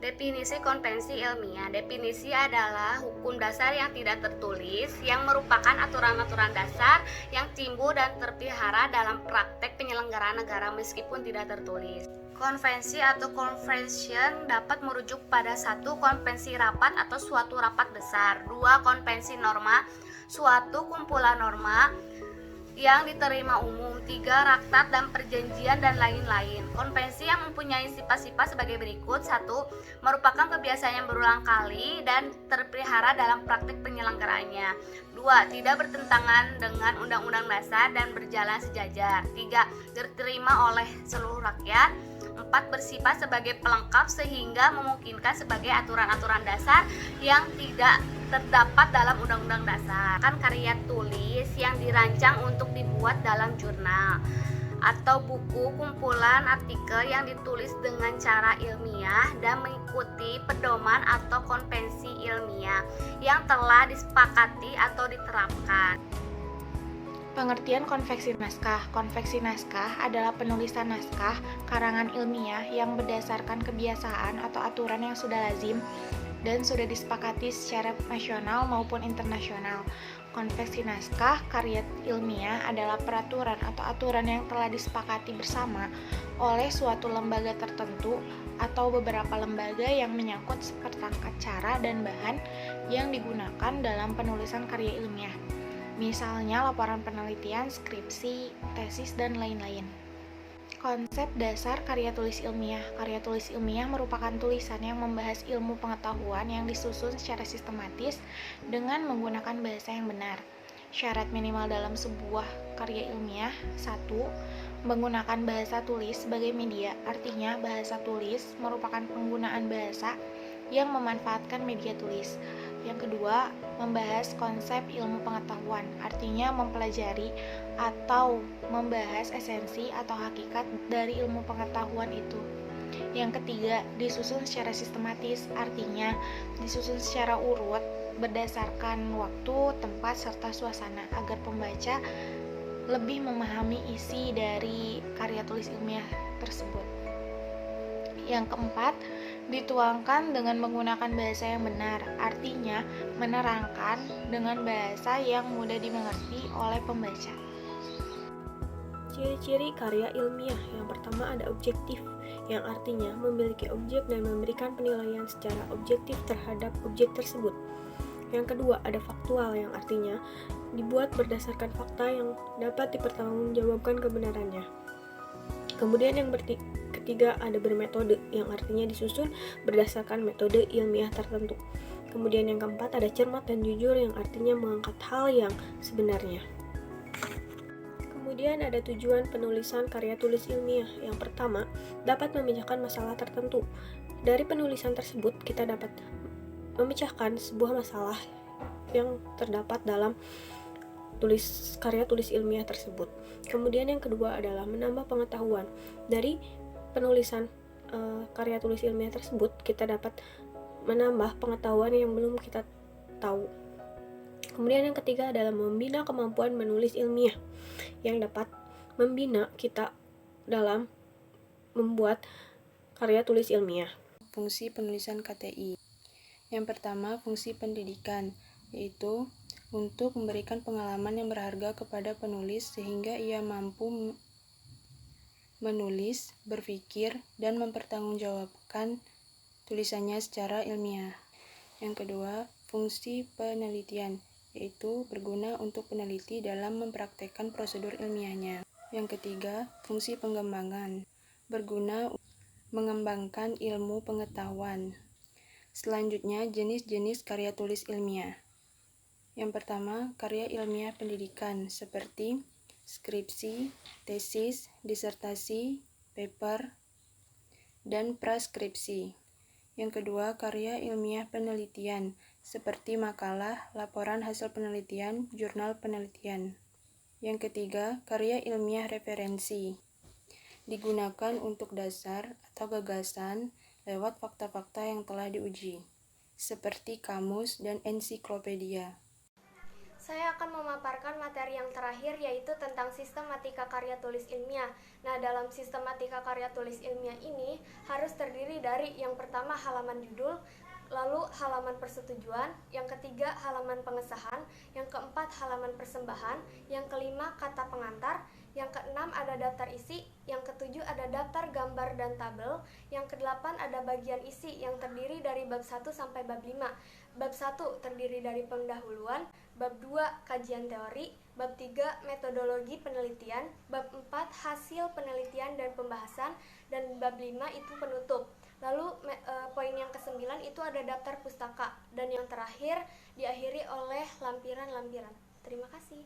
Definisi konvensi ilmiah. Definisi adalah hukum dasar yang tidak tertulis yang merupakan aturan-aturan dasar yang timbul dan terpelihara dalam praktek penyelenggaraan negara meskipun tidak tertulis. Konvensi atau convention dapat merujuk pada satu konvensi rapat atau suatu rapat besar, dua konvensi norma, suatu kumpulan norma yang diterima umum, 3 traktat dan perjanjian dan lain-lain. Konvensi yang mempunyai sifat-sifat sebagai berikut: 1. Merupakan kebiasaan yang berulang kali dan terpelihara dalam praktik penyelenggaraannya. 2. Tidak bertentangan dengan undang-undang dasar dan berjalan sejajar. 3. Diterima oleh seluruh rakyat. 4. Bersifat sebagai pelengkap sehingga memungkinkan sebagai aturan-aturan dasar yang tidak terdapat dalam undang-undang dasar. Kan karya tulis yang dirancang untuk dibuat dalam jurnal atau buku kumpulan artikel yang ditulis dengan cara ilmiah dan mengikuti pedoman atau konvensi ilmiah yang telah disepakati atau diterapkan. Pengertian konveksi naskah. Konveksi naskah adalah penulisan naskah karangan ilmiah yang berdasarkan kebiasaan atau aturan yang sudah lazim dan sudah disepakati secara nasional maupun internasional. Konveksi naskah karya ilmiah adalah peraturan atau aturan yang telah disepakati bersama oleh suatu lembaga tertentu atau beberapa lembaga yang menyangkut seperangkat cara dan bahan yang digunakan dalam penulisan karya ilmiah. Misalnya laporan penelitian, skripsi, tesis, dan lain-lain. Konsep dasar karya tulis ilmiah. Karya tulis ilmiah merupakan tulisan yang membahas ilmu pengetahuan yang disusun secara sistematis dengan menggunakan bahasa yang benar. Syarat minimal dalam sebuah karya ilmiah: 1. Menggunakan bahasa tulis sebagai media. Artinya, bahasa tulis merupakan penggunaan bahasa yang memanfaatkan media tulis. Yang kedua, membahas konsep ilmu pengetahuan, artinya mempelajari atau membahas esensi atau hakikat dari ilmu pengetahuan itu. Yang ketiga, disusun secara sistematis, artinya disusun secara urut berdasarkan waktu, tempat, serta suasana agar pembaca lebih memahami isi dari karya tulis ilmiah tersebut. Yang keempat, dituangkan dengan menggunakan bahasa yang benar, artinya menerangkan dengan bahasa yang mudah dimengerti oleh pembaca. Ciri-ciri karya ilmiah. Yang pertama ada objektif, yang artinya memiliki objek dan memberikan penilaian secara objektif terhadap objek tersebut. Yang kedua ada faktual, yang artinya dibuat berdasarkan fakta yang dapat dipertanggungjawabkan kebenarannya. Kemudian yang ketiga ada bermetode, yang artinya disusun berdasarkan metode ilmiah tertentu. Kemudian yang keempat ada cermat dan jujur, yang artinya mengangkat hal yang sebenarnya. Kemudian ada tujuan penulisan karya tulis ilmiah. Yang pertama, dapat memecahkan masalah tertentu. Dari penulisan tersebut kita dapat memecahkan sebuah masalah yang terdapat dalam karya tulis ilmiah tersebut. Kemudian yang kedua adalah menambah pengetahuan. Dari penulisan karya tulis ilmiah tersebut kita dapat menambah pengetahuan yang belum kita tahu. Kemudian yang ketiga adalah membina kemampuan menulis ilmiah, yang dapat membina kita dalam membuat karya tulis ilmiah. Fungsi penulisan KTI. Yang pertama, fungsi pendidikan, yaitu untuk memberikan pengalaman yang berharga kepada penulis sehingga ia mampu menulis, berpikir, dan mempertanggungjawabkan tulisannya secara ilmiah. Yang kedua, fungsi penelitian, yaitu berguna untuk peneliti dalam mempraktekkan prosedur ilmiahnya. Yang ketiga, fungsi pengembangan, berguna mengembangkan ilmu pengetahuan. Selanjutnya, jenis-jenis karya tulis ilmiah. Yang pertama, karya ilmiah pendidikan seperti skripsi, tesis, disertasi, paper, dan praskripsi. Yang kedua, karya ilmiah penelitian seperti makalah, laporan hasil penelitian, jurnal penelitian. Yang ketiga, karya ilmiah referensi. Digunakan untuk dasar atau gagasan lewat fakta-fakta yang telah diuji, seperti kamus dan ensiklopedia. Saya akan memaparkan materi yang terakhir, yaitu tentang sistematika karya tulis ilmiah. Nah, dalam sistematika karya tulis ilmiah ini harus terdiri dari yang pertama halaman judul, lalu halaman persetujuan, yang ketiga halaman pengesahan, yang keempat halaman persembahan, yang kelima kata pengantar, yang keenam ada daftar isi, yang ketujuh ada daftar gambar dan tabel, yang kedelapan ada bagian isi yang terdiri dari bab 1 sampai bab 5. Bab 1 terdiri dari pendahuluan, bab 2 kajian teori, bab 3 metodologi penelitian, bab 4 hasil penelitian dan pembahasan, dan bab 5 itu penutup. Lalu poin yang ke-9 itu ada daftar pustaka, dan yang terakhir diakhiri oleh lampiran-lampiran. Terima kasih.